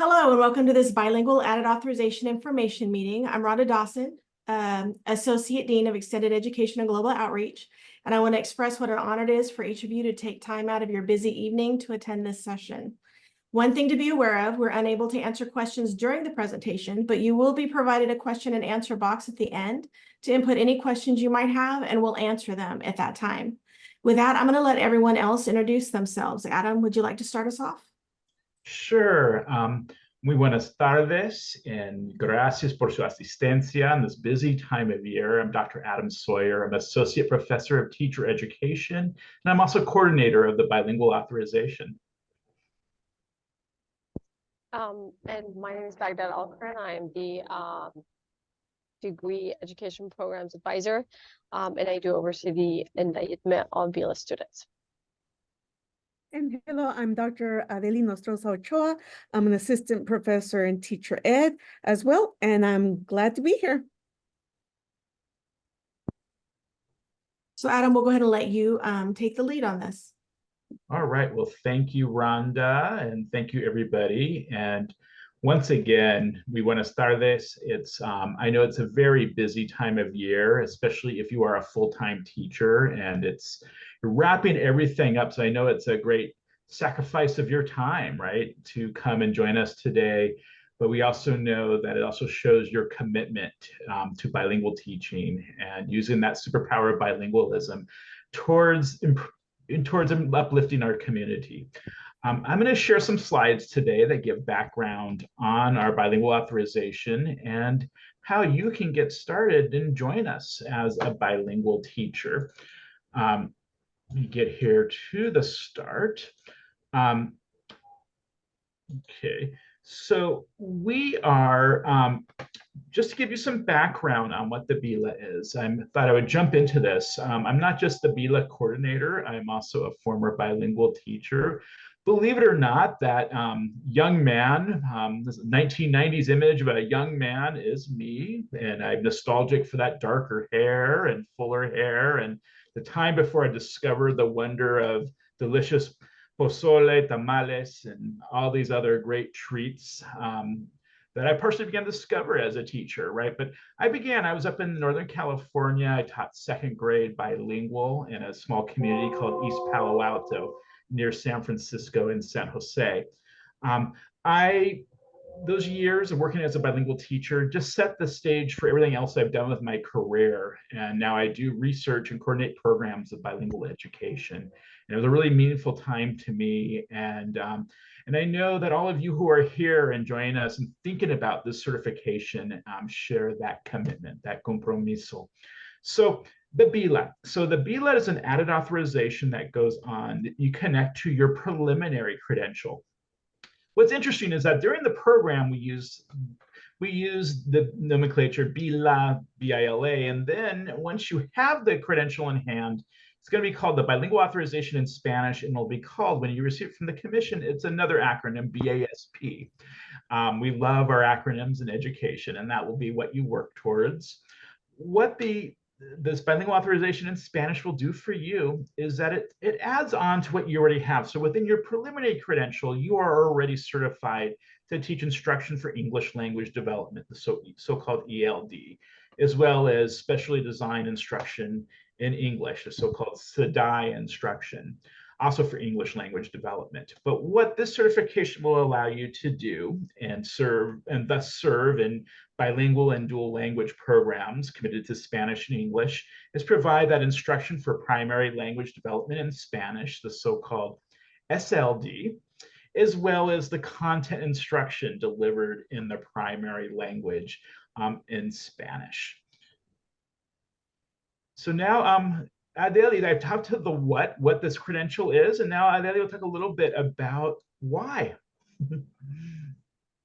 Hello and welcome to this bilingual added authorization information meeting. I'm Rhonda Dawson, Associate Dean of Extended Education and Global Outreach, and I want to express what an honor it is for each of you to take time out of your busy evening to attend this session. One thing to be aware of, we're unable to answer questions during the presentation, but you will be provided a question and answer box at the end to input any questions you might have, and we'll answer them at that time. With that, I'm going to let everyone else introduce themselves. Adam, would you like to start us off? Sure. Muy buenas tardes and gracias por su asistencia in this busy time of year. I'm Dr. Adam Sawyer. I'm Associate Professor of Teacher Education, and I'm also coordinator of the Bilingual Authorization. And my name is Baghdad Alkran. I am the Degree Education Programs Advisor, and I do oversee the enlightenment of bila students. And hello, I'm Dr. Adelina Nostroza Ochoa. I'm an assistant professor in teacher ed as well, and I'm glad to be here. So Adam, we'll go ahead and let you take the lead on this. All right. Well, thank you, Rhonda, and thank you, everybody. And once again, we want to start this. I know it's a very busy time of year, especially if you are a full-time teacher, and you're wrapping everything up. So I know it's a great sacrifice of your time, right, to come and join us today. But we also know that it also shows your commitment to bilingual teaching and using that superpower of bilingualism towards uplifting our community. I'm going to share some slides today that give background on our bilingual authorization and how you can get started and join us as a bilingual teacher. Let me get here to the start. Okay, so we are, just to give you some background on what the bila is, I thought I would jump into this. I'm not just the bila coordinator, I'm also a former bilingual teacher. Believe it or not, that young man, this 1990s image of a young man is me, and I'm nostalgic for that darker hair and fuller hair and the time before I discovered the wonder of delicious pozole, tamales, and all these other great treats that I personally began to discover as a teacher, right? But I was up in Northern California. I taught second grade bilingual in a small community called East Palo Alto near San Francisco and San Jose. Those years of working as a bilingual teacher just set the stage for everything else I've done with my career. And now I do research and coordinate programs of bilingual education. And it was a really meaningful time to me. And I know that all of you who are here and joining us and thinking about this certification share that commitment, that compromiso. So the bila. So the bila is an added authorization that goes on that you connect to your preliminary credential. What's interesting is that during the program, we use the nomenclature bila, B-I-L-A, and then once you have the credential in hand, it's going to be called the Bilingual Authorization in Spanish, and it'll be called, when you receive it from the commission, it's another acronym, BASP. We love our acronyms in education, and that will be what you work towards. What this bilingual authorization in Spanish will do for you is that it adds on to what you already have. So within your preliminary credential, you are already certified to teach instruction for English language development, the so-called ELD, as well as specially designed instruction in English, the so-called SEDAI instruction, also for English language development. But what this certification will allow you to do and thus serve in bilingual and dual language programs committed to Spanish and English is provide that instruction for primary language development in Spanish, the so-called SLD, as well as the content instruction delivered in the primary language in Spanish. So now, Adeli, I've talked to the what this credential is, and now Adeli will talk a little bit about why.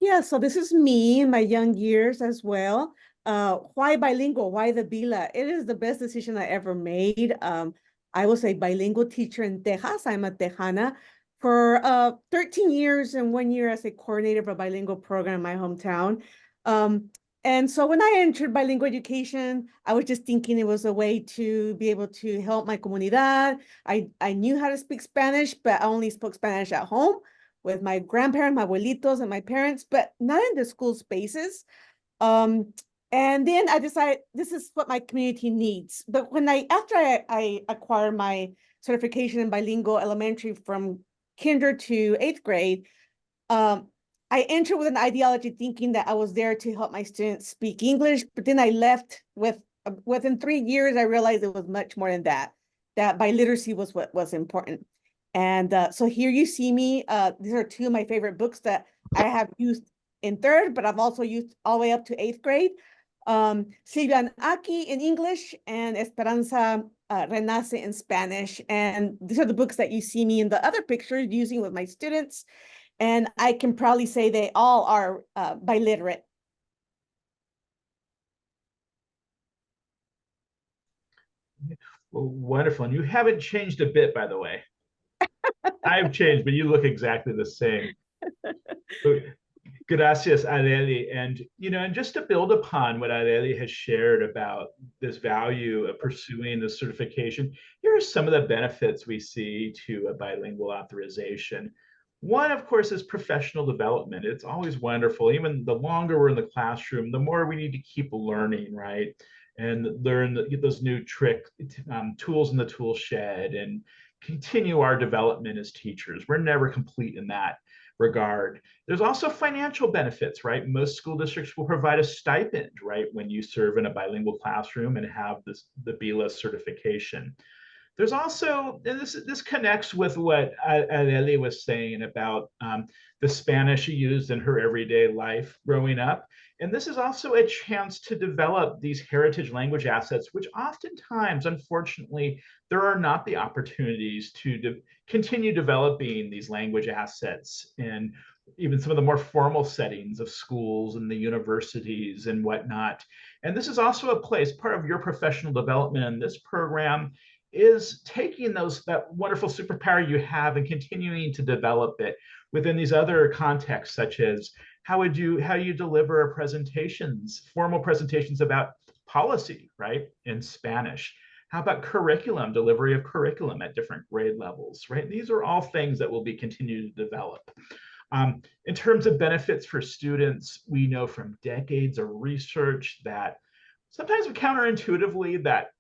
Yeah, so this is me in my young years as well. Why bilingual? Why the bila? It is the best decision I ever made. I was a bilingual teacher in Texas. I'm a Tejana for 13 years and 1 year as a coordinator of a bilingual program in my hometown. And so when I entered bilingual education, I was just thinking it was a way to be able to help my comunidad. I knew how to speak Spanish, but I only spoke Spanish at home. with my grandparents, my abuelitos, and my parents, but not in the school spaces. And then I decided this is what my community needs. But after I acquired my certification in bilingual elementary from kinder to 8th grade, I entered with an ideology thinking that I was there to help my students speak English, but then I left within 3 years, I realized it was much more than that, that biliteracy was what was important. And so here you see me, these are two of my favorite books that I have used in 3rd, but I've also used all the way up to 8th grade. Silvia and Aki in English and Esperanza Renace in Spanish. And these are the books that you see me in the other pictures using with my students. And I can proudly say they all are biliterate. Well, wonderful. And you haven't changed a bit, by the way. I've changed, but you look exactly the same. Gracias, Areli. And, and just to build upon what Areli has shared about this value of pursuing the certification, here are some of the benefits we see to a bilingual authorization. One, of course, is professional development. It's always wonderful. Even the longer we're in the classroom, the more we need to keep learning, right? And learn those new tools in the tool shed and continue our development as teachers. We're never complete in that regard. There's also financial benefits, right? Most school districts will provide a stipend, right, when you serve in a bilingual classroom and have the bila certification. There's also, and this connects with what Areli was saying about the Spanish she used in her everyday life growing up. And this is also a chance to develop these heritage language assets, which oftentimes, unfortunately, there are not the opportunities to continue developing these language assets in even some of the more formal settings of schools and the universities and whatnot. And this is also a place, part of your professional development in this program is taking that wonderful superpower you have and continuing to develop it within these other contexts, such as how you deliver formal presentations about policy, right, in Spanish. How about delivery of curriculum at different grade levels, right? These are all things that will be continued to develop. In terms of benefits for students, we know from decades of research that sometimes counterintuitively that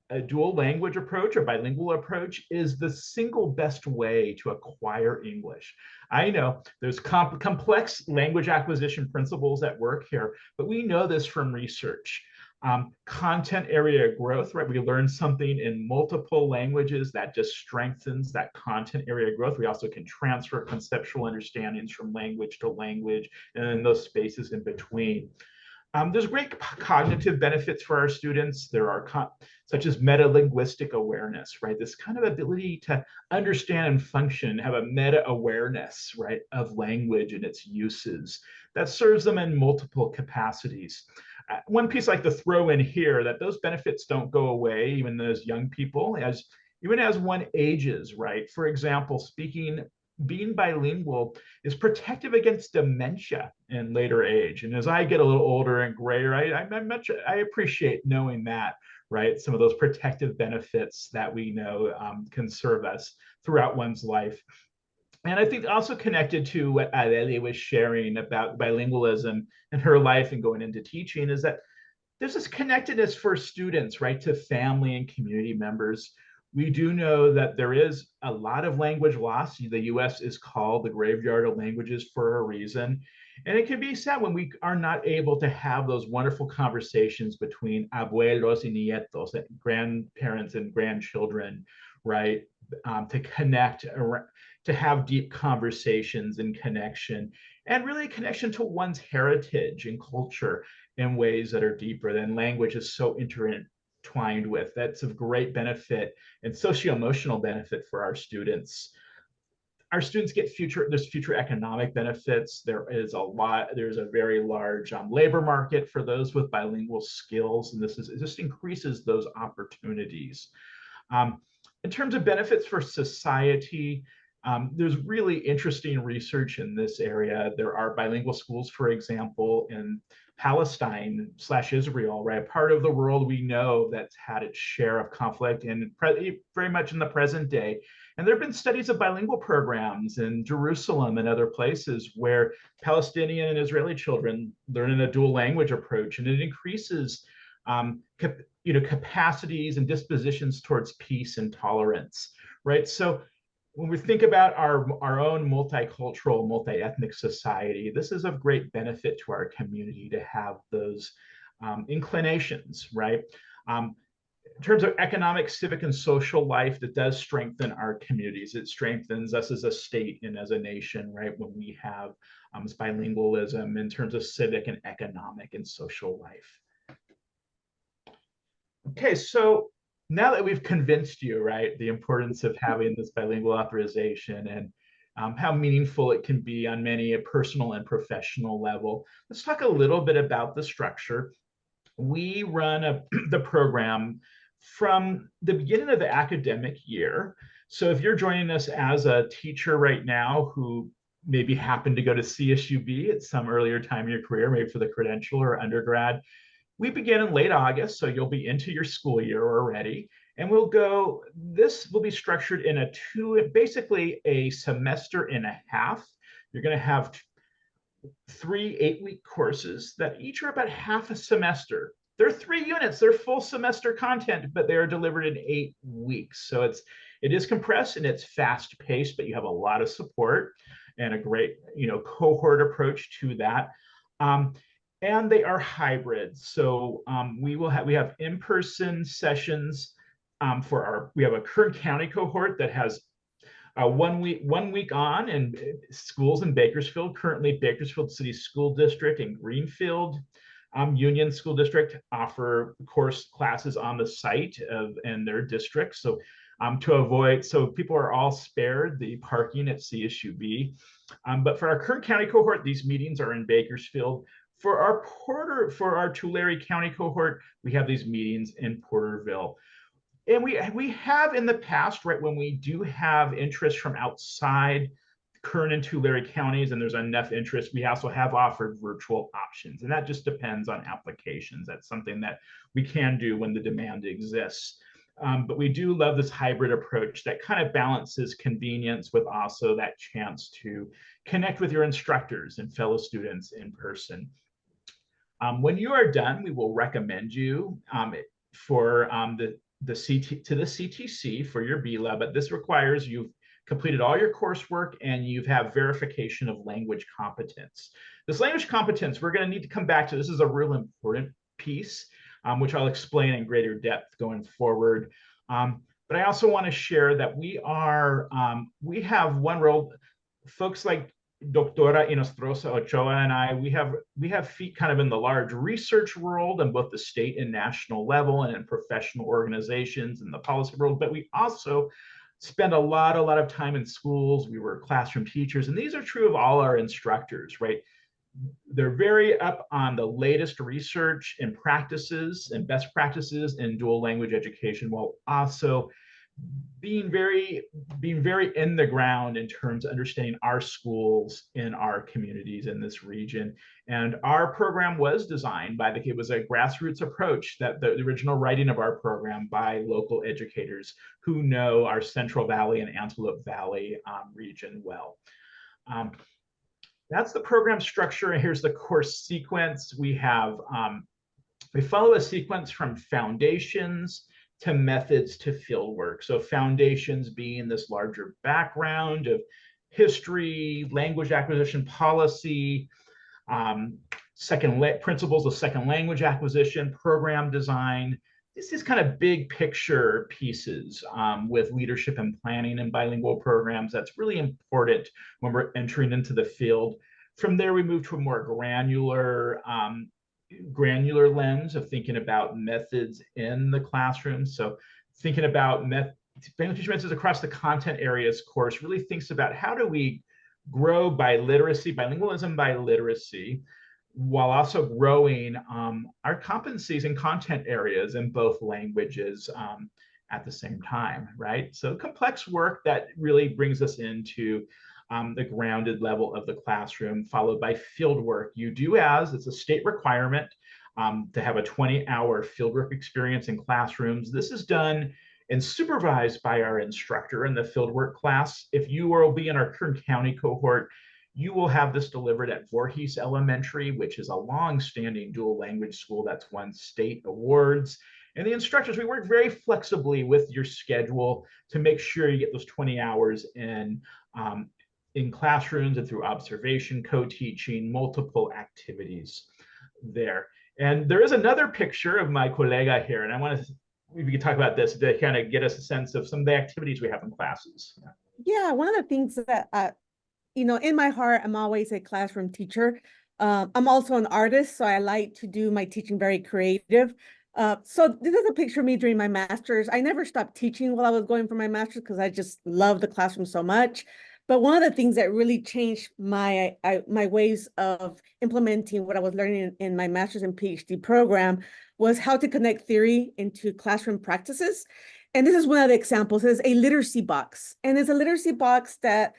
a dual language approach or bilingual approach is the single best way to acquire English. I know there's complex language acquisition principles at work here, but we know this from research. Content area growth, right? We learn something in multiple languages that just strengthens that content area growth. We also can transfer conceptual understandings from language to language and in those spaces in between. There's great cognitive benefits for our students. There are such as meta-linguistic awareness, right? This kind of ability to understand and function, have a meta-awareness, right, of language and its uses that serves them in multiple capacities. One piece I like to throw in here that those benefits don't go away even as young people, even as one ages, right? For example, being bilingual is protective against dementia in later age. And as I get a little older and grayer, I appreciate knowing that, right? Some of those protective benefits that we know can serve us throughout one's life. And I think also connected to what Areli was sharing about bilingualism in her life and going into teaching is that there's this connectedness for students, right, to family and community members. We do know that there is a lot of language loss. The US is called the graveyard of languages for a reason. And it can be sad when we are not able to have those wonderful conversations between abuelos y nietos, grandparents and grandchildren, right? To connect, to have deep conversations and connection, and really connection to one's heritage and culture in ways that are deeper than language is so intertwined with. That's of great benefit and socio-emotional benefit for our students. Our students get there's future economic benefits. There's a very large labor market for those with bilingual skills, and it just increases those opportunities. In terms of benefits for society, There's really interesting research in this area. There are bilingual schools, for example, in Palestine/Israel, right? Part of the world we know that's had its share of conflict and very much in the present day. And there have been studies of bilingual programs in Jerusalem and other places where Palestinian and Israeli children learn in a dual language approach, and it increases capacities and dispositions towards peace and tolerance, right? So when we think about our own multicultural, multi-ethnic society, this is of great benefit to our community to have those inclinations, right? In terms of economic, civic, and social life, that does strengthen our communities. It strengthens us as a state and as a nation, right? When we have bilingualism in terms of civic and economic and social life. Okay, so now that we've convinced you, right, the importance of having this bilingual authorization and how meaningful it can be on many a personal and professional level, let's talk a little bit about the structure. We run the program from the beginning of the academic year. So if you're joining us as a teacher right now who maybe happened to go to CSUB at some earlier time in your career, maybe for the credential or undergrad, we begin in late August, so you'll be into your school year already. And this will be structured in basically a semester and a half. You're going to have 3 8-week courses that each are about half a semester. They're 3 units, they're full semester content, but they are delivered in 8 weeks. So it is compressed and it's fast paced, but you have a lot of support and a great, cohort approach to that. And they are hybrid. So we have in-person sessions we have a Kern County cohort that has 1 week on in schools in Bakersfield, currently Bakersfield City School District and Greenfield Union School District offer classes on the site in their district. So so people are all spared the parking at CSUB. But for our Kern County cohort, these meetings are in Bakersfield. For our Tulare County cohort, we have these meetings in Porterville. And we have in the past, right, when we do have interest from outside Kern and Tulare counties, and there's enough interest, we also have offered virtual options. And that just depends on applications. That's something that we can do when the demand exists. But we do love this hybrid approach that kind of balances convenience with also that chance to connect with your instructors and fellow students in person. When you are done, we will recommend you for the CTC for your bila, but this requires you've completed all your coursework and you have verification of language competence. This language competence, we're going to need to come back to. This is a real important piece, which I'll explain in greater depth going forward. But I also want to share that we have one role. Folks like Doctora Inostrosa Ochoa and I, we have feet kind of in the large research world in both the state and national level and in professional organizations and the policy world, but we also spend a lot of time in schools. We were classroom teachers, and these are true of all our instructors, right? They're very up on the latest research and practices and best practices in dual language education, while also being very in the ground in terms of understanding our schools in our communities in this region. And our program was designed it was a grassroots approach, that the original writing of our program by local educators who know our Central Valley and Antelope Valley region well. That's the program structure. And here's the course sequence. We follow a sequence from foundations to methods to fieldwork. So foundations being this larger background of history, language acquisition policy, principles of second language acquisition, program design. This is kind of big picture pieces with leadership and planning and bilingual programs. That's really important when we're entering into the field. From there, we move to a more granular lens of thinking about methods in the classroom. So thinking about Bilingual methods across the content areas course really thinks about how do we grow bilingualism by literacy, while also growing our competencies in content areas in both languages, at the same time, right? So complex work that really brings us into the grounded level of the classroom, followed by field work. You do, as it's a state requirement, to have a 20-hour fieldwork experience in classrooms. This is done and supervised by our instructor in the fieldwork class. If you will be in our Kern County cohort, you will have this delivered at Voorhees Elementary, which is a long-standing dual language school that's won state awards. And the instructors, we work very flexibly with your schedule to make sure you get those 20 hours in classrooms and through observation, co-teaching, multiple activities there. And there is another picture of my colega here, and I want to, we could talk about this to kind of get us a sense of some of the activities we have in classes. Yeah, one of the things that, you know, in my heart, I'm always a classroom teacher. I'm also an artist, so I like to do my teaching very creative. So this is a picture of me during my master's. I never stopped teaching while I was going for my master's because I just love the classroom so much. But one of the things that really changed my ways of implementing what I was learning in my master's and PhD program was how to connect theory into classroom practices. And this is one of the examples. It's a literacy box. And it's a literacy box that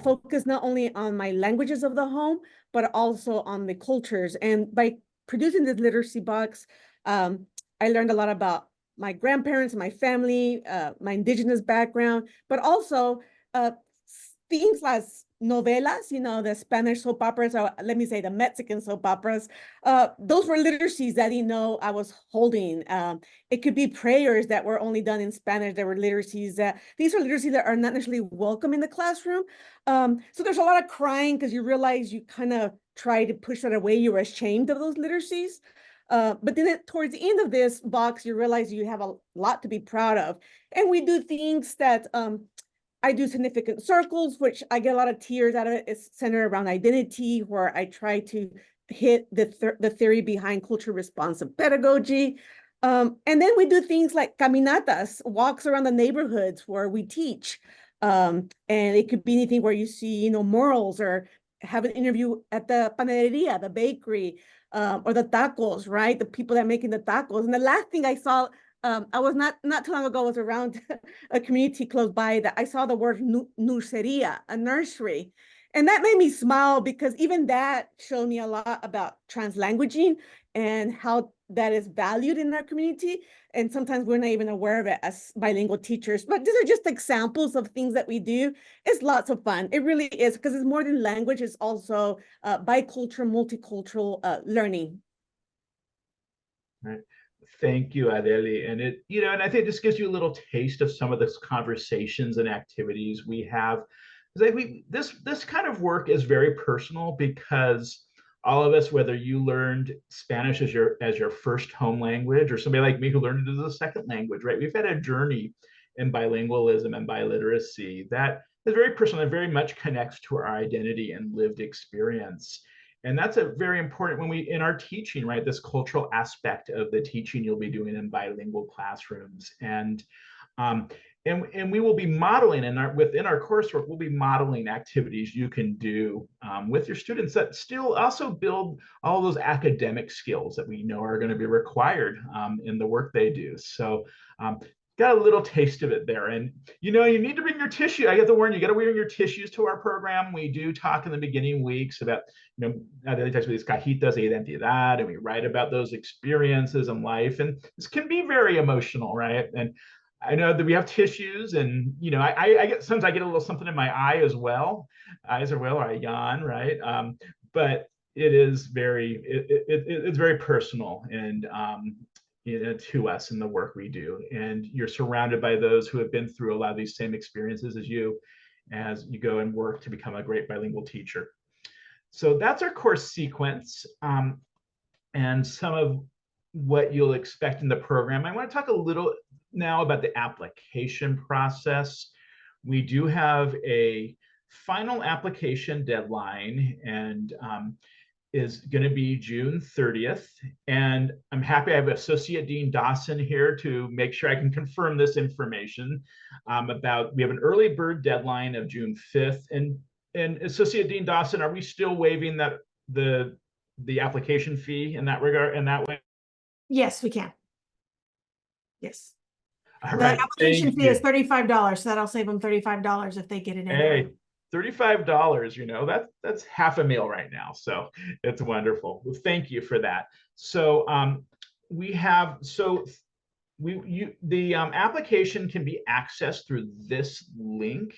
focus not only on my languages of the home, but also on the cultures. And by producing this literacy box, I learned a lot about my grandparents, my family, my indigenous background, but also things like novelas, you know, the Spanish soap operas, or let me say the Mexican soap operas. Those were literacies that, you know, I was holding. It could be prayers that were only done in Spanish. There were literacies that, these are literacies that are not necessarily welcome in the classroom. So there's a lot of crying because you realize you kind of try to push that away. You were ashamed of those literacies. But then towards the end of this box, you realize you have a lot to be proud of. And we do things that, I do significant circles, which I get a lot of tears out of it. It's centered around identity, where I try to hit the theory behind culture responsive pedagogy. And then we do things like caminatas, walks around the neighborhoods where we teach. And it could be anything where you see, you know, murals, or have an interview at the panaderia, the bakery, or the tacos, right? The people that are making the tacos. And the last thing I saw, I was not too long ago, I was around a community close by that I saw the word nurseria, a nursery. And that made me smile because even that showed me a lot about translanguaging and how that is valued in our community. And sometimes we're not even aware of it as bilingual teachers. But these are just examples of things that we do. It's lots of fun. It really is, because it's more than language. It's also bicultural, multicultural learning. Right. Thank you, Adeli. And it, you know, and I think this gives you a little taste of some of the conversations and activities we have. This kind of work is very personal because all of us, whether you learned Spanish as your first home language, or somebody like me who learned it as a second language, right? We've had a journey in bilingualism and biliteracy that is very personal and very much connects to our identity and lived experience. And that's a very important when we in our teaching, right? This cultural aspect of the teaching you'll be doing in bilingual classrooms. And we will be modeling within our coursework, we'll be modeling activities you can do with your students that still also build all those academic skills that we know are going to be required in the work they do. So got a little taste of it there. And you know, you need to bring your tissue. I get to warn you, got to bring your tissues to our program. We do talk in the beginning weeks about, you know, Adeli talks about these cajitas de identidad, and we write about those experiences in life. And this can be very emotional, right? And I know that we have tissues, and you know, I get sometimes I get a little something in my eye as well. Eyes are well, or I yawn, right? But it is it's very personal, and you know, to us in the work we do. And you're surrounded by those who have been through a lot of these same experiences as you go and work to become a great bilingual teacher. So that's our course sequence and some of what you'll expect in the program. I want to talk a little now about the application process. We do have a final application deadline, and is going to be June 30th. And I'm happy I have Associate Dean Dawson here to make sure I can confirm this information we have an early bird deadline of June 5th. And Associate Dean Dawson, are we still waiving that the application fee in that regard, in that way? Yes, we can. Yes. All The right, application thank fee is you. $35, so that'll save them $35 if they get it in. Hey, $35, that's half a meal right now. So it's wonderful. Well, thank you for that. So the application can be accessed through this link,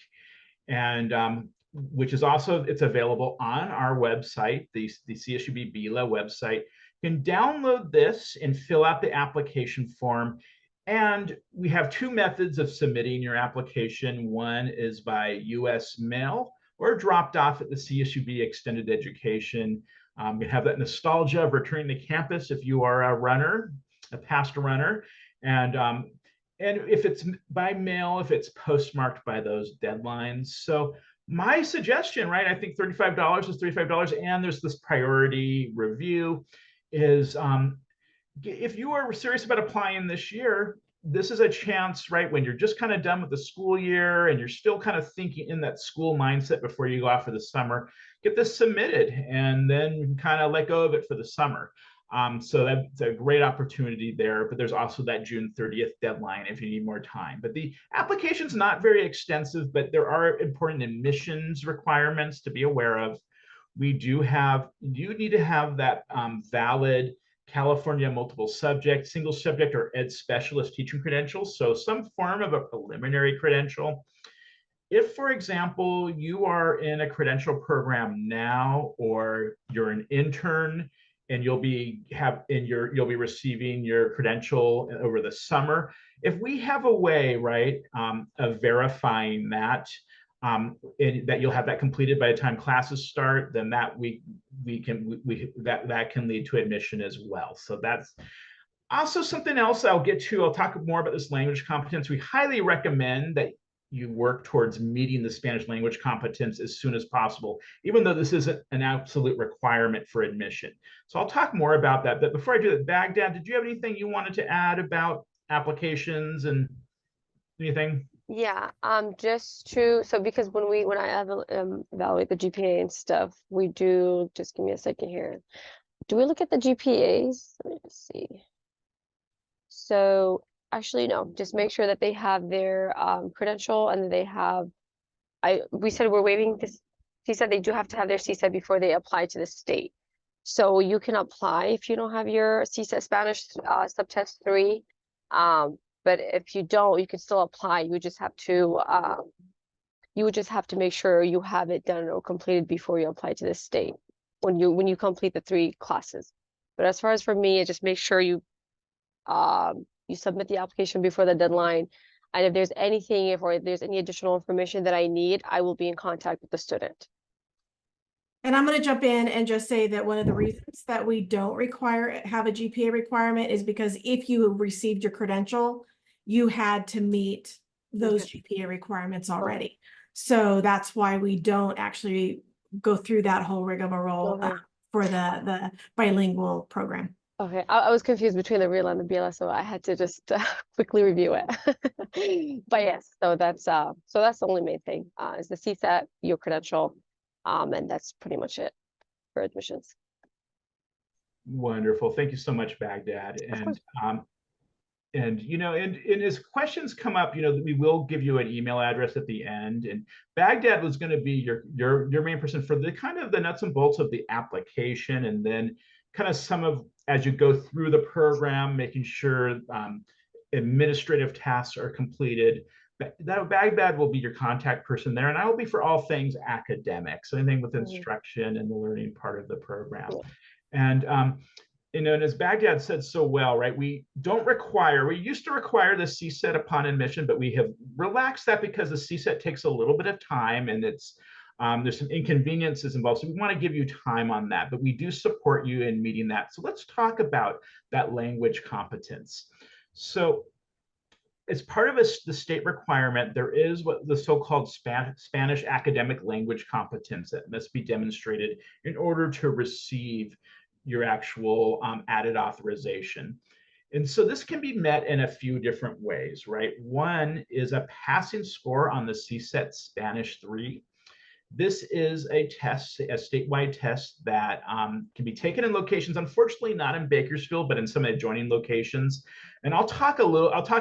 and which is also, it's available on our website, the CSUB bila website. You can download this and fill out the application form. And we have two methods of submitting your application. One is by US mail or dropped off at the CSUB Extended Education. You have that nostalgia of returning to campus if you are a runner, a past runner. And if it's by mail, if it's postmarked by those deadlines. So my suggestion, right, I think $35 is $35, and there's this priority review, is if you are serious about applying this year, this is a chance, right, when you're just kind of done with the school year and you're still kind of thinking in that school mindset before you go out for the summer, get this submitted and then kind of let go of it for the summer. So that's a great opportunity there, but there's also that June 30th deadline if you need more time. But the application's not very extensive, but there are important admissions requirements to be aware of. You need to have that valid California multiple subject, single subject, or ed specialist teaching credentials. So some form of a preliminary credential. If, for example, you are in a credential program now, or you're an intern and you'll be receiving your credential over the summer, if we have a way, right, of verifying that, and that you'll have that completed by the time classes start, then that can lead to admission as well. So that's also something else I'll get to. I'll talk more about this language competence. We highly recommend that you work towards meeting the Spanish language competence as soon as possible, even though this isn't an absolute requirement for admission. So I'll talk more about that. But before I do that, Baghdad, did you have anything you wanted to add about applications and anything? Yeah, so because when I evaluate the GPA and stuff, we do, just give me a second here. Do we look at the GPAs? Let me just see. So actually, no, just make sure that they have their credential and they have, we said we're waiving this. He said they do have to have their CSET before they apply to the state. So you can apply if you don't have your CSET Spanish subtest 3. But if you don't, you can still apply. You would just have to make sure you have it done or completed before you apply to the state when you complete the 3 classes. But as far as for me, just make sure you submit the application before the deadline. And if there's anything, if there's any additional information that I need, I will be in contact with the student. And I'm going to jump in and just say that one of the reasons that we don't have a GPA requirement is because if you received your credential, you had to meet those GPA requirements already. So that's why we don't actually go through that whole rigmarole for the bilingual program. Okay, I was confused between the real and the bila, so I had to just quickly review it. But yes, so that's the only main thing is the CSET, your credential, and that's pretty much it for admissions. Wonderful. Thank you so much, Baghdad. And as questions come up, we will give you an email address at the end. And Baghdad was going to be your main person for the kind of the nuts and bolts of the application, and then kind of some of, as you go through the program, making sure administrative tasks are completed. That Baghdad will be your contact person there, and I will be for all things academics, anything with instruction and the learning part of the program. And and as Baghdad said so well, right, we used to require the CSET upon admission, but we have relaxed that because the CSET takes a little bit of time and there's some inconveniences involved. So we want to give you time on that, but we do support you in meeting that. So let's talk about that language competence. So as part of the state requirement, there is what the so-called Spanish academic language competence that must be demonstrated in order to receive your actual added authorization. And so this can be met in a few different ways, right? One is a passing score on the CSET Spanish 3. This is a test, a statewide test that can be taken in locations, unfortunately not in Bakersfield, but in some adjoining locations. And I'll talk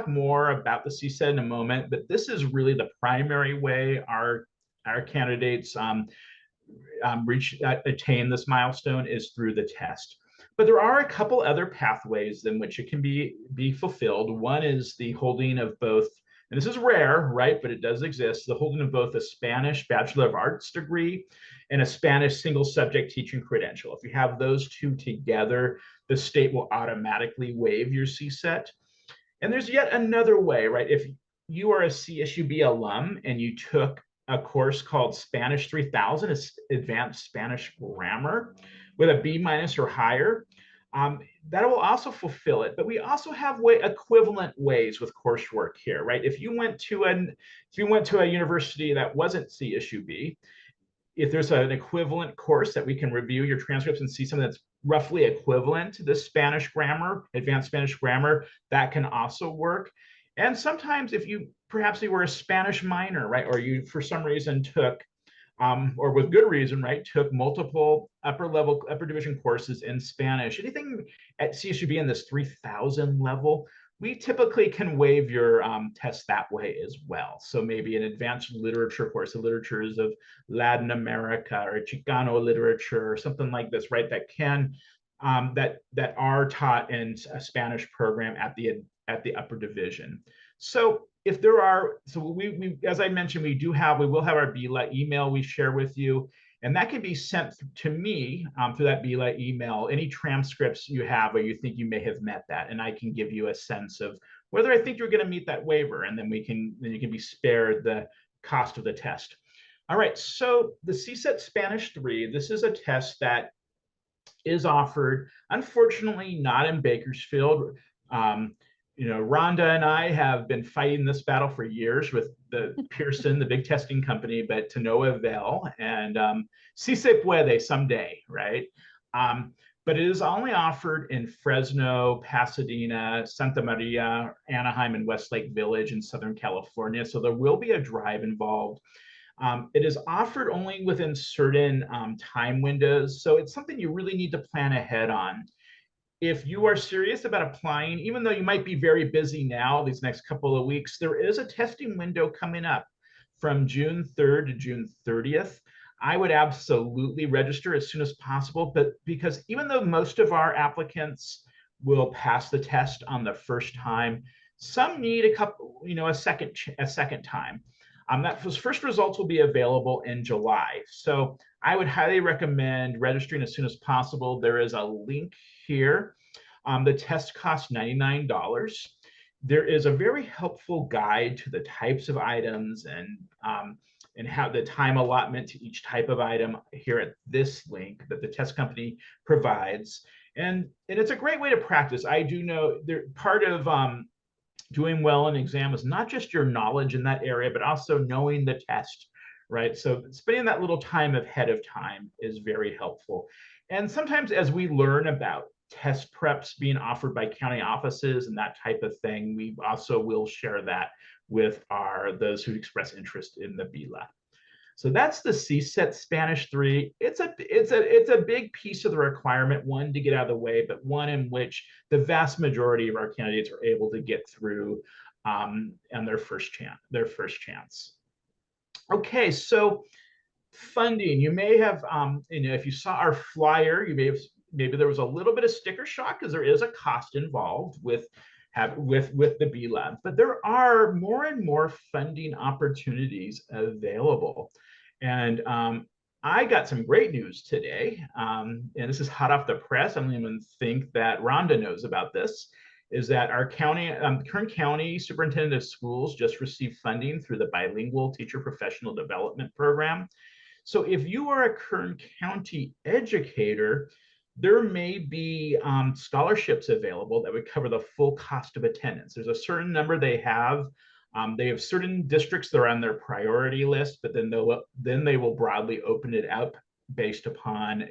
more about the CSAT in a moment, but this is really the primary way our candidates attain this milestone is through the test. But there are a couple other pathways in which it can be fulfilled. One is the holding of both, and this is rare, right? But it does exist, the holding of both a Spanish Bachelor of Arts degree and a Spanish single subject teaching credential. If you have those two together, the state will automatically waive your CSET. And there's yet another way, right? If you are a CSUB alum and you took a course called Spanish 3000, Advanced Spanish Grammar, with a B- or higher, that will also fulfill it. But we also have equivalent ways with coursework here, right? If you went to a university that wasn't CSUB, if there's an equivalent course that we can review your transcripts and see something that's roughly equivalent to the Spanish grammar, advanced Spanish grammar, that can also work. And sometimes if perhaps you were a Spanish minor, right, or you for some reason took, or with good reason, right, took multiple upper division courses in Spanish, anything at CSUB in this 3000 level, we typically can waive your test that way as well. So maybe an advanced literature course, the literatures of Latin America or Chicano literature or something like this, right? That can that are taught in a Spanish program at the upper division. So if there are, so we as I mentioned, we will have our bila email we share with you. And that can be sent to me through that bila email, any transcripts you have or you think you may have met that. And I can give you a sense of whether I think you're going to meet that waiver. And then you can be spared the cost of the test. All right, so the CSET Spanish 3, this is a test that is offered, unfortunately, not in Bakersfield. Rhonda and I have been fighting this battle for years with the Pearson, the big testing company, but to no avail. And si se puede someday, right? But it is only offered in Fresno, Pasadena, Santa Maria, Anaheim, and Westlake Village in Southern California. So there will be a drive involved. It is offered only within certain time windows. So it's something you really need to plan ahead on. If you are serious about applying, even though you might be very busy now, these next couple of weeks, there is a testing window coming up from June 3rd to June 30th. I would absolutely register as soon as possible, but because even though most of our applicants will pass the test on the first time, some need a second time. Those first results will be available in July. So I would highly recommend registering as soon as possible. There is a link here. The test costs $99. There is a very helpful guide to the types of items and how the time allotment to each type of item here at this link that the test company provides. And it's a great way to practice. I do know part of doing well in exam is not just your knowledge in that area, but also knowing the test, right? So spending that little time ahead of time is very helpful. And sometimes as we learn about test preps being offered by county offices and that type of thing, we also will share that with those who express interest in the bila. So that's the CSET Spanish 3. It's a big piece of the requirement, one to get out of the way, but one in which the vast majority of our candidates are able to get through on their first chance. Okay, so funding. You may have, if you saw our flyer, maybe there was a little bit of sticker shock because there is a cost involved with the bila, but there are more and more funding opportunities available. And I got some great news today, and this is hot off the press. I don't even think that Rhonda knows about this, is that our Kern County Superintendent of Schools just received funding through the Bilingual Teacher Professional Development Program. So if you are a Kern County educator, there may be scholarships available that would cover the full cost of attendance. There's a certain number they have. They have certain districts that are on their priority list, but then they will broadly open it up based upon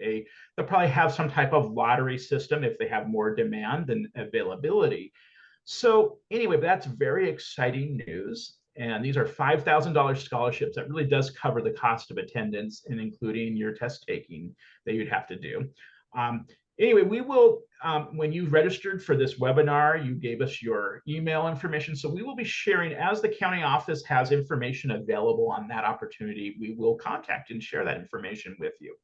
they'll probably have some type of lottery system if they have more demand than availability. So anyway, that's very exciting news. And these are $5,000 scholarships that really does cover the cost of attendance and including your test taking that you'd have to do. Anyway, we will, when you registered for this webinar, you gave us your email information. So we will be sharing, as the county office has information available on that opportunity, we will contact and share that information with you.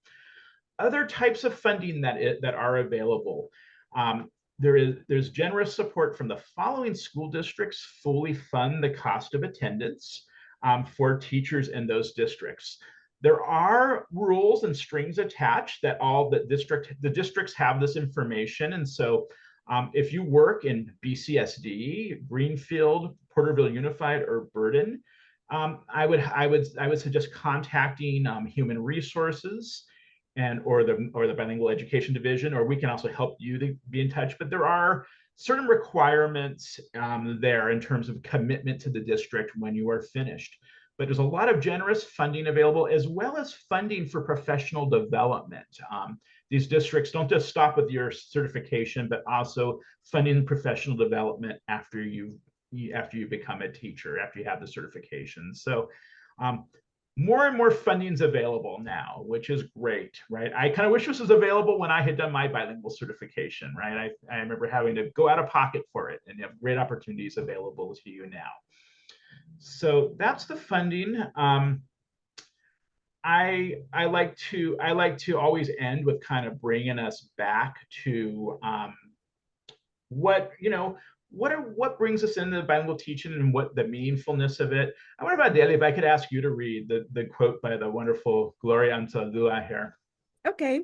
Other types of funding that are available. There's generous support from the following school districts fully fund the cost of attendance for teachers in those districts. There are rules and strings attached that the districts have this information. And so if you work in BCSD, Greenfield, Porterville Unified, or Burden, I would suggest contacting Human Resources or the Bilingual Education Division, or we can also help you to be in touch. But there are certain requirements there in terms of commitment to the district when you are finished. But there's a lot of generous funding available, as well as funding for professional development. These districts don't just stop with your certification, but also funding professional development after you become a teacher, after you have the certification. So more and more funding is available now, which is great, right? I kind of wish this was available when I had done my bilingual certification, right? I remember having to go out of pocket for it, and you have great opportunities available to you now. So that's the funding. I like to always end with kind of bringing us back to what brings us into bilingual teaching and what the meaningfulness of it. I wonder about Daly, if I could ask you to read the quote by the wonderful Gloria Anzaldúa here. Okay,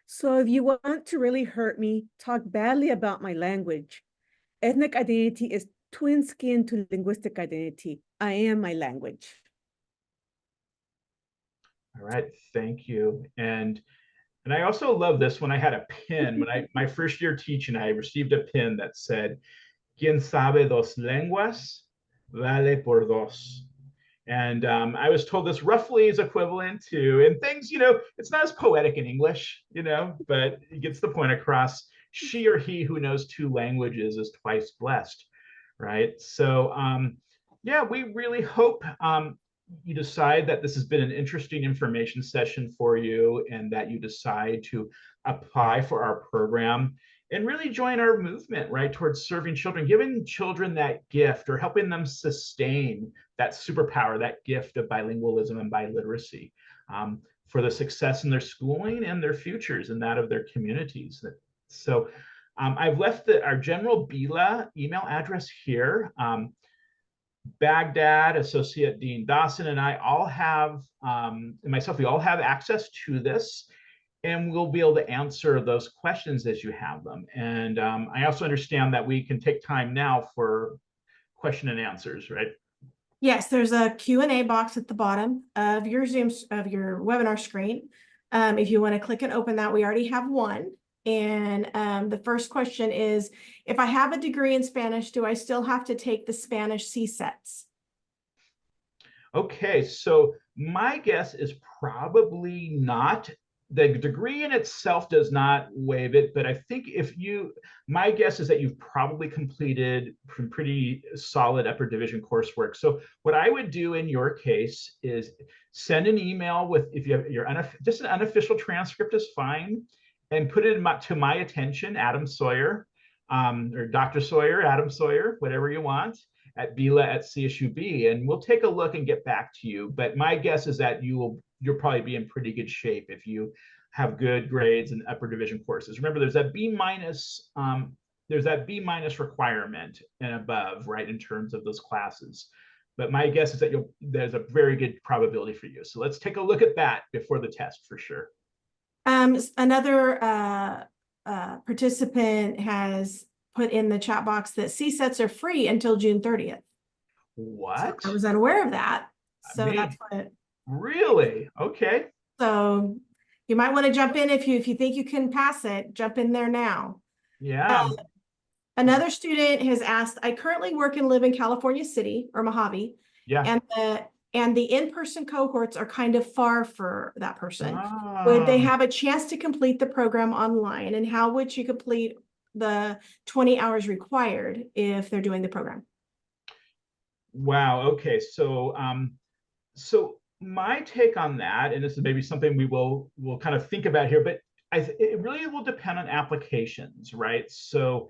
so if you want to really hurt me, talk badly about my language. Ethnic identity is twin skin to linguistic identity. I am my language. All right, thank you. And I also love this when I had a pin. When my first year teaching, I received a pin that said, "Quien sabe dos lenguas, vale por dos." And I was told this roughly is equivalent to, and things, it's not as poetic in English, but it gets the point across. She or he who knows two languages is twice blessed, right? So yeah, we really hope you decide that this has been an interesting information session for you, and that you decide to apply for our program and really join our movement, right, towards serving children, giving children that gift, or helping them sustain that superpower, that gift of bilingualism and biliteracy for the success in their schooling and their futures and that of their communities. So I've left our general bila email address here. Baghdad, Associate Dean Dawson, and I all have, and myself, we all have access to this, and we'll be able to answer those questions as you have them. And I also understand that we can take time now for question and answers, right? Yes, there's a Q&A box at the bottom of your your webinar screen. If you want to click and open that, we already have one. And the first question is, if I have a degree in Spanish, do I still have to take the Spanish CSETs? Okay, so my guess is probably not. The degree in itself does not waive it, but I think my guess is that you've probably completed some pretty solid upper division coursework. So what I would do in your case is send an email with, if you have just an unofficial transcript is fine, and put it to my attention, Adam Sawyer, or Dr. Sawyer, Adam Sawyer, whatever you want, at bila@CSUB, and we'll take a look and get back to you. But my guess is that you'll probably be in pretty good shape if you have good grades in upper division courses. Remember, there's that B minus requirement and above, right, in terms of those classes. But my guess is that there's a very good probability for you. So let's take a look at that before the test for sure. Another participant has put in the chat box that CSETs are free until June 30th. What? So I was unaware of that. So that's what. Really? Okay. So you might want to jump in if you think you can pass it, jump in there now. Yeah. Another student has asked, I currently work and live in California City or Mojave. Yeah. And the in-person cohorts are kind of far for that person. Ah. Would they have a chance to complete the program online? And how would you complete the 20 hours required if they're doing the program? Wow. Okay. So my take on that, and this is maybe something we'll kind of think about here, but it really will depend on applications, right? So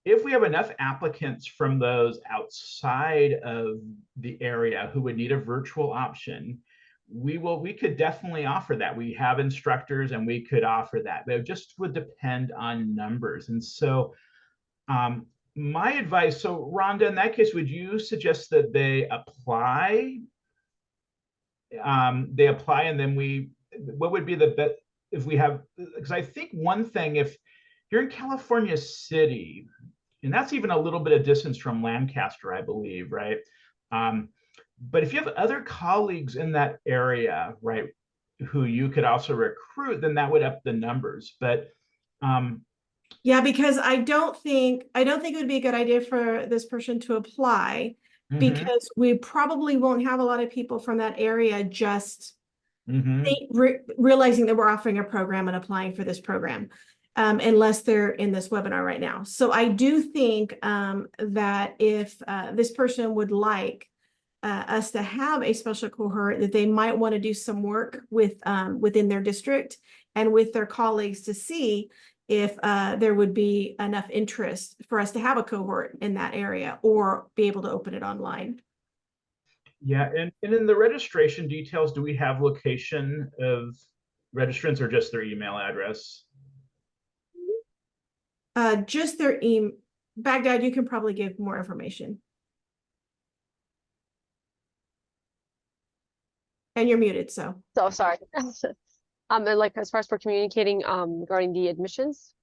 if we have enough applicants from those outside of the area who would need a virtual option, we could definitely offer that. We have instructors and we could offer that, but it just would depend on numbers. And so my advice, so Rhonda, in that case, would you suggest that they apply? They apply and then what would be the best if we have, because I think one thing, if you're in California City, and that's even a little bit of distance from Lancaster, I believe, right? But if you have other colleagues in that area, right, who you could also recruit, then that would up the numbers. But Yeah, because I don't think it would be a good idea for this person to apply because we probably won't have a lot of people from that area just realizing that we're offering a program and applying for this program, unless they're in this webinar right now. So I do think that if this person would like us to have a special cohort, that they might want to do some work with within their district and with their colleagues to see if there would be enough interest for us to have a cohort in that area or be able to open it online. Yeah, and in the registration details, do we have location of registrants or just their email address? Just their email. Baghdad, you can probably give more information. And you're muted, so. So sorry. And like as far as for communicating regarding the admissions,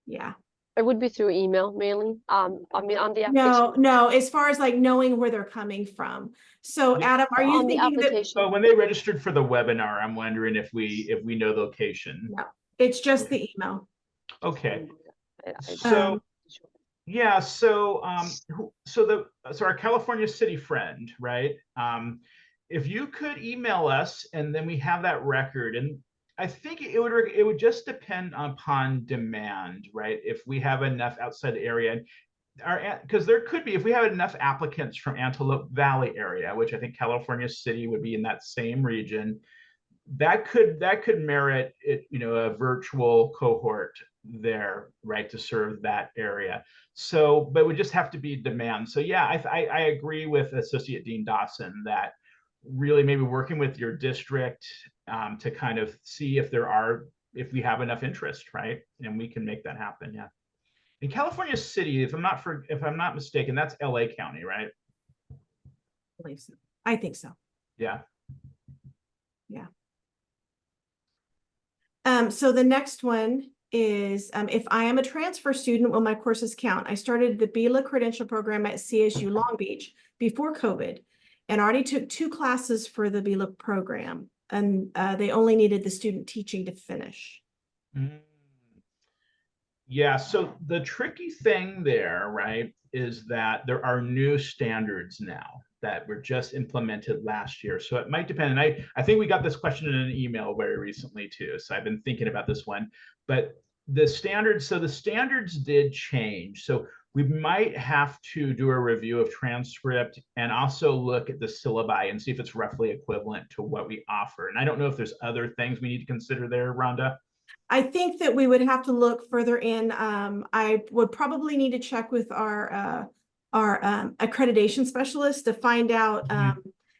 Yeah. it would be through email mainly. I mean on the application. No, as far as like knowing where they're coming from. So Yeah. Adam, are you on the thinking that application? When they registered for the webinar, I'm wondering if we know location. no, it's just the email. Okay. I- So yeah, so so our California City friend, right? If you could email us and then we have that record, and I think it would just depend upon demand, right? If we have enough outside the area, because there could be, if we have enough applicants from Antelope Valley area, which I think California City would be in that same region, that could merit it, a virtual cohort there, right, to serve that area. So, but it would just have to be demand. So yeah, I agree with Associate Dean Dawson that really maybe working with your district to kind of see if if we have enough interest, right, and we can make that happen. Yeah. In California City, if I'm not mistaken, that's LA County, right? I think so. Yeah. Yeah. So the next one is if I am a transfer student, will my courses count? I started the bila credential program at CSU Long Beach before COVID and already took 2 classes for the bila program, and they only needed the student teaching to finish. Yeah, so the tricky thing there, right, is that there are new standards now that were just implemented last year. So it might depend. And I think we got this question in an email very recently too. So I've been thinking about this one. But the standards did change. So we might have to do a review of transcript and also look at the syllabi and see if it's roughly equivalent to what we offer. And I don't know if there's other things we need to consider there, Rhonda. I think that we would have to look further in. I would probably need to check with our accreditation specialist to find out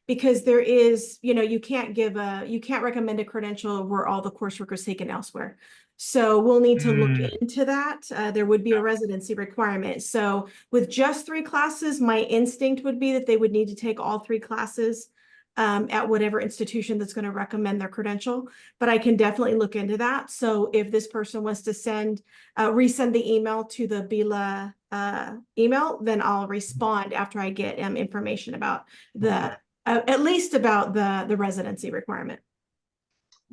because there is, you can't recommend a credential where all the coursework is taken elsewhere. So we'll need to look into that. There would be a residency requirement. So with just 3 classes, my instinct would be that they would need to take all 3 classes at whatever institution that's going to recommend their credential, but I can definitely look into that. So if this person wants to resend the email to the bila email, then I'll respond after I get information about at least about the residency requirement.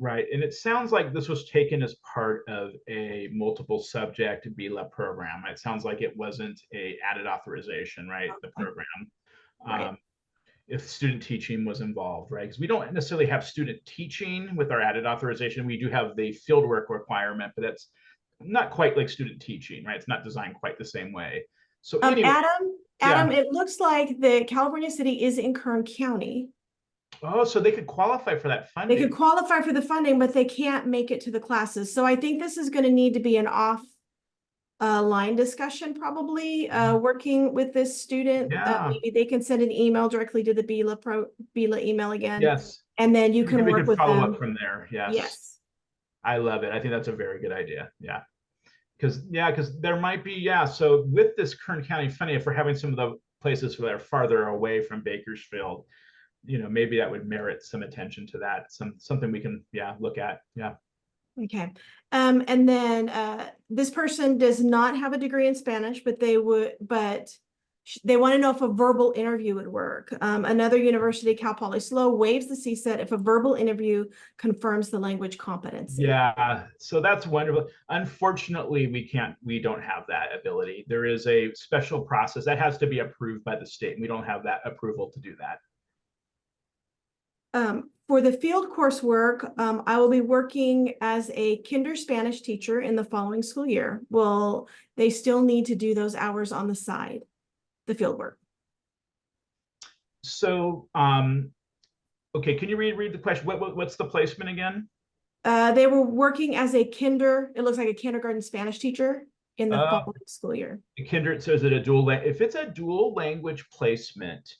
Right, and it sounds like this was taken as part of a multiple subject bila program. It sounds like it wasn't a added authorization, right? The program. Right. If student teaching was involved, right? Because we don't necessarily have student teaching with our added authorization. We do have the fieldwork requirement, but that's not quite like student teaching, right? It's not designed quite the same way. So anyway, Adam, Adam, it looks like the California City is in Kern County. Oh, so they could qualify for that They funding. could qualify for the funding, but they can't make it to the classes. So I think this is going to need to be an off line discussion, probably working with this student. Yeah. Maybe they can send an email directly to the bila email again. Yes. And then you Maybe can we work could with follow them. up from there. Yes. Yes. I love it. I think that's a very good idea. Yeah. Because there might be, so with this Kern County funding, if we're having some of the places that are farther away from Bakersfield, maybe that would merit some attention to that. Something we can, look at. Yeah. Okay. And then this person does not have a degree in Spanish, but they want to know if a verbal interview would work. Another university, Cal Poly SLO, waives the CSET if a verbal interview confirms the language competency. Yeah, so that's wonderful. Unfortunately, we don't have that ability. There is a special process that has to be approved by the state. We don't have that approval to do that. For the field coursework, I will be working as a kinder Spanish teacher in the following school year. Well, they still need to do those hours on the side, the field work. So, okay, can you read the question? What's the placement again? They were working as it looks like a kindergarten Spanish teacher in the following school year. So is it a dual, if it's a dual language placement,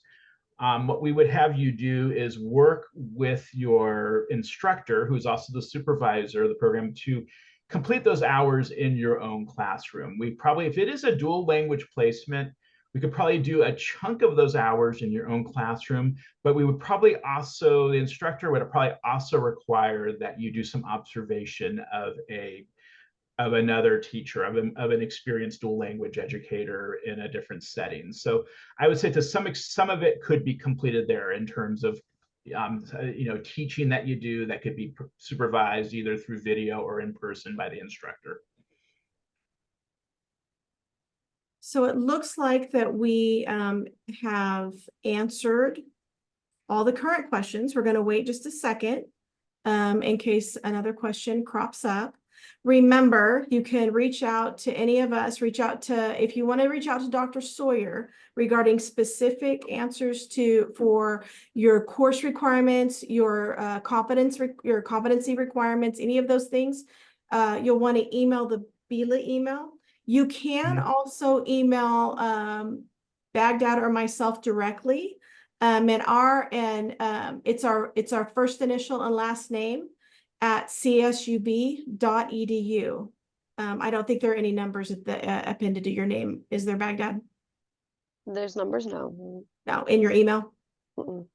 what we would have you do is work with your instructor, who's also the supervisor of the program, to complete those hours in your own classroom. If it is a dual language placement, we could probably do a chunk of those hours in your own classroom, but we would probably also, the instructor would probably also require that you do some observation of another teacher, of an experienced dual language educator in a different setting. So I would say to some of it could be completed there in terms of teaching that you do that could be supervised either through video or in person by the instructor. So it looks like that we have answered all the current questions. We're going to wait just a second in case another question crops up. Remember, you can reach out to any of us, if you want to reach out to Dr. Sawyer regarding specific answers for your course requirements, your competency requirements, any of those things, you'll want to email the bila email. You can also email Baghdad or myself directly. It's our first initial and last name at csub.edu. I don't think there are any numbers appended to your name. Is there, Baghdad? There's numbers? No. No, in your email? Mm-mm.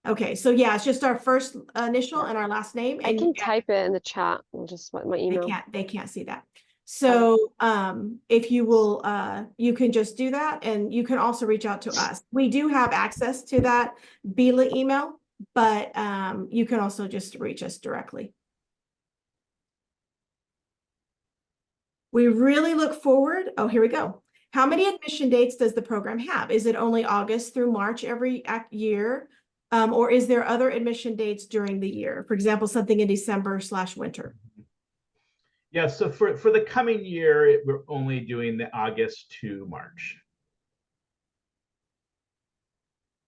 Okay, so yeah, it's just our first initial and our last name. I can type it in the chat. Just my email. They can't see that. So if you will, you can just do that, and you can also reach out to us. We do have access to that bila email, but you can also just reach us directly. We really look forward. Oh, here we go. How many admission dates does the program have? Is it only August through March every year? Or is there other admission dates during the year? For example, something in December/winter. Yeah, so for the coming year, we're only doing the August to March.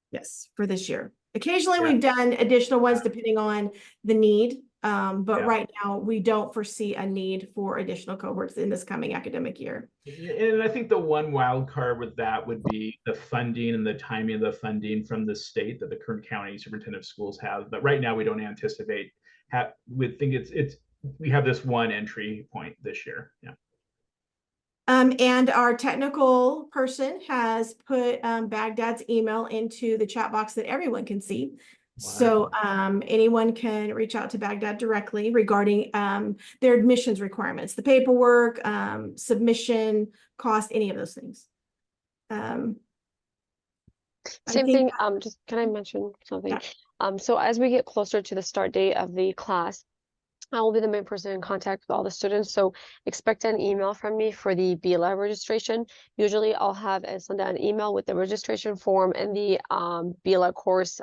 Yes, for this year. Occasionally we've done additional ones depending on the need. But right now we don't foresee a need for additional cohorts in this coming academic year. And I think the one wild card with that would be the funding and the timing of the funding from the state that the Kern County Superintendent of Schools has. But right now we don't anticipate, we have this one entry point this year. Yeah. And our technical person has put Baghdad's email into the chat box that everyone can see. So anyone can reach out to Baghdad directly regarding their admissions requirements, the paperwork, submission, cost, any of those things. Same thing, just can I mention something? Yeah. So as we get closer to the start date of the class, I will be the main person in contact with all the students. So expect an email from me for the bila registration. Usually I'll have and send out an email with the registration form and the bila course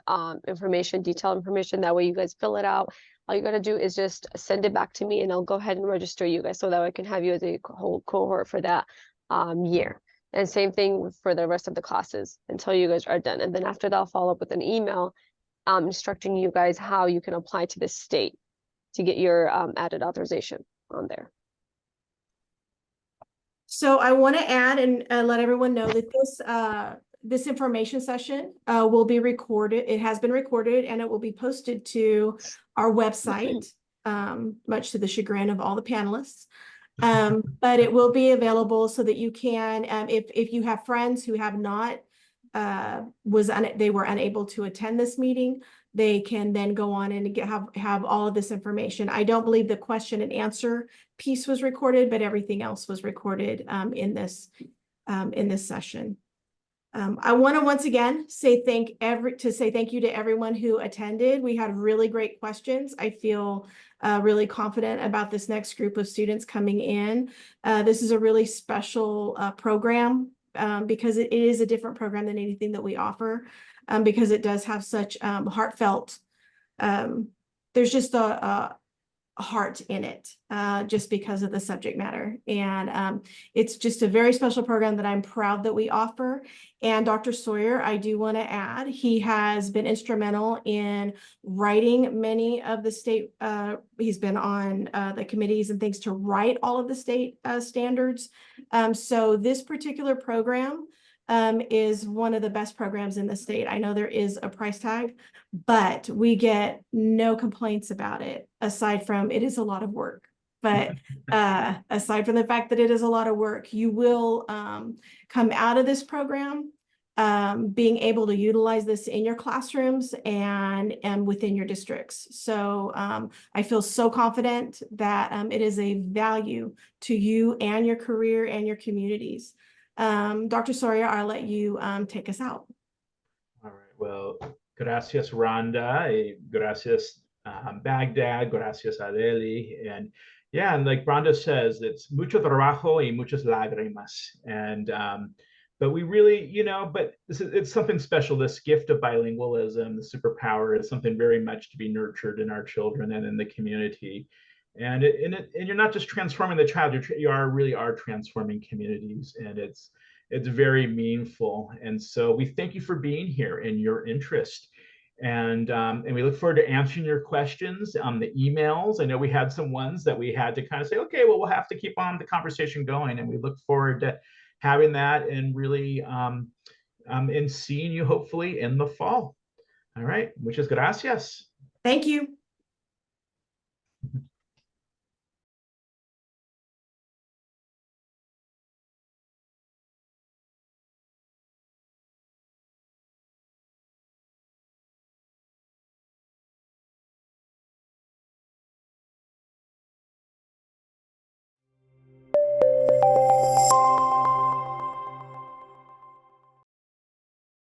information, detailed information. That way you guys fill it out. All you gotta do is just send it back to me and I'll go ahead and register you guys so that I can have you as a whole cohort for that year. And same thing for the rest of the classes until you guys are done. And then after that, I'll follow up with an email instructing you guys how you can apply to the state to get your added authorization on there. So I want to add and let everyone know that this information session will be recorded. It has been recorded and it will be posted to our website, much to the chagrin of all the panelists. But it will be available so that you can, if you have friends who have not, they were unable to attend this meeting, they can then go on and have all of this information. I don't believe the question and answer piece was recorded, but everything else was recorded in this session. I want to once again say thank you to everyone who attended. We had really great questions. I feel really confident about this next group of students coming in. This is a really special program because it is a different program than anything that we offer, because it does have such heartfelt, there's just a heart in it, just because of the subject matter. And it's just a very special program that I'm proud that we offer. And Dr. Sawyer, I do want to add, he has been instrumental in writing many of the state, he's been on the committees and things to write all of the state standards. So this particular program is one of the best programs in the state. I know there is a price tag, but we get no complaints about it, aside from it is a lot of work. But aside from the fact that it is a lot of work, you will come out of this program being able to utilize this in your classrooms and within your districts. So I feel so confident that it is a value to you and your career and your communities. Dr. Sawyer, I'll let you take us out. All right, well, gracias, Rhonda. Gracias, Baghdad. Gracias, Adeli. And yeah, and like Rhonda says, it's mucho trabajo y muchas lágrimas. And but we really, but it's something special. This gift of bilingualism, the superpower, is something very much to be nurtured in our children and in the community. And you're not just transforming the child, you really are transforming communities, and it's very meaningful. And so we thank you for being here and your interest. And we look forward to answering your questions on the emails. I know we had some ones that we had to kind of say, okay, well, we'll have to keep on the conversation going. And we look forward to having that and really and seeing you hopefully in the fall. All right, muchas gracias. Thank you.